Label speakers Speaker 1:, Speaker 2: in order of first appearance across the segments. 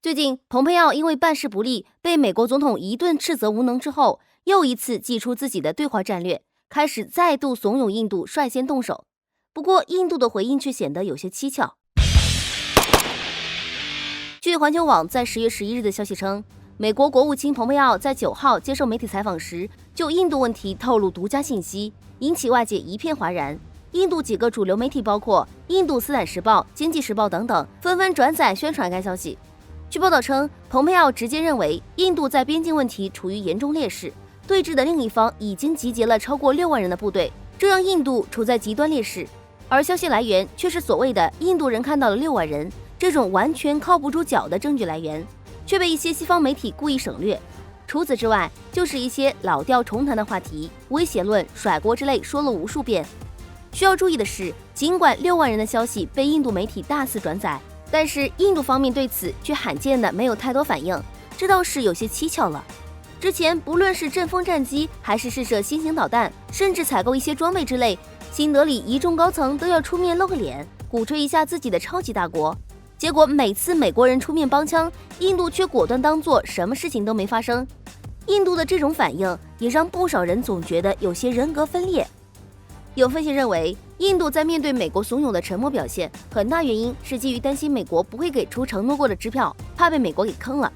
Speaker 1: 最近，蓬佩奥因为办事不力，被美国总统一顿斥责无能之后，又一次祭出自己的对华战略，开始再度怂恿印度率先动手。不过，印度的回应却显得有些蹊跷。据环球网在10月11日的消息称，美国国务卿蓬佩奥在9号接受媒体采访时，就印度问题透露独家信息，引起外界一片哗然。印度几个主流媒体，包括印度《斯坦时报》《经济时报》等等，纷纷转载宣传该消息。据报道称，蓬佩奥直接认为印度在边境问题处于严重劣势，对峙的另一方已经集结了超过6万人的部队，这让印度处在极端劣势。而消息来源却是所谓的印度人看到了6万人，这种完全靠不住脚的证据来源，却被一些西方媒体故意省略。除此之外，就是一些老调重弹的话题，威胁论、甩锅之类说了无数遍。需要注意的是，尽管6万人的消息被印度媒体大肆转载，但是印度方面对此却罕见的没有太多反应，这倒是有些蹊跷了。之前不论是阵风战机，还是试射新型导弹，甚至采购一些装备之类，新德里一众高层都要出面露个脸，鼓吹一下自己的超级大国。结果每次美国人出面帮腔，印度却果断当作什么事情都没发生。印度的这种反应也让不少人总觉得有些人格分裂。有分析认为，印度在面对美国怂恿的沉默表现，很大原因是基于担心美国不会给出承诺过的支票，怕被美国给坑了。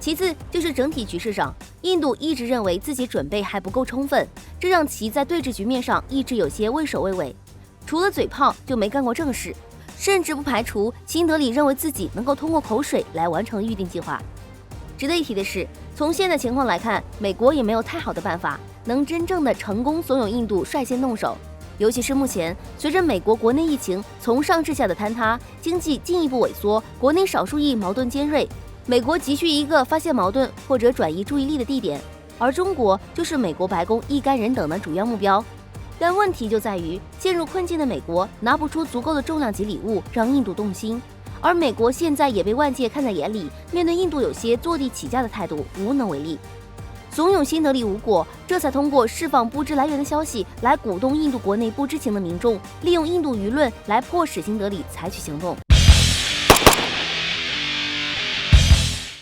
Speaker 1: 其次就是整体局势上，印度一直认为自己准备还不够充分，这让其在对峙局面上一直有些畏首畏尾，除了嘴炮就没干过正事，甚至不排除新德里认为自己能够通过口水来完成预定计划。值得一提的是，从现在情况来看，美国也没有太好的办法能真正的成功怂恿印度率先动手，尤其是目前随着美国国内疫情从上至下的坍塌，经济进一步萎缩，国内少数裔矛盾尖锐，美国急需一个发泄矛盾或者转移注意力的地点，而中国就是美国白宫一干人等的主要目标。但问题就在于，陷入困境的美国拿不出足够的重量级礼物让印度动心，而美国现在也被外界看在眼里，面对印度有些坐地起价的态度无能为力。怂恿新德里无果，这才通过释放不知来源的消息来鼓动印度国内不知情的民众，利用印度舆论来迫使新德里采取行动。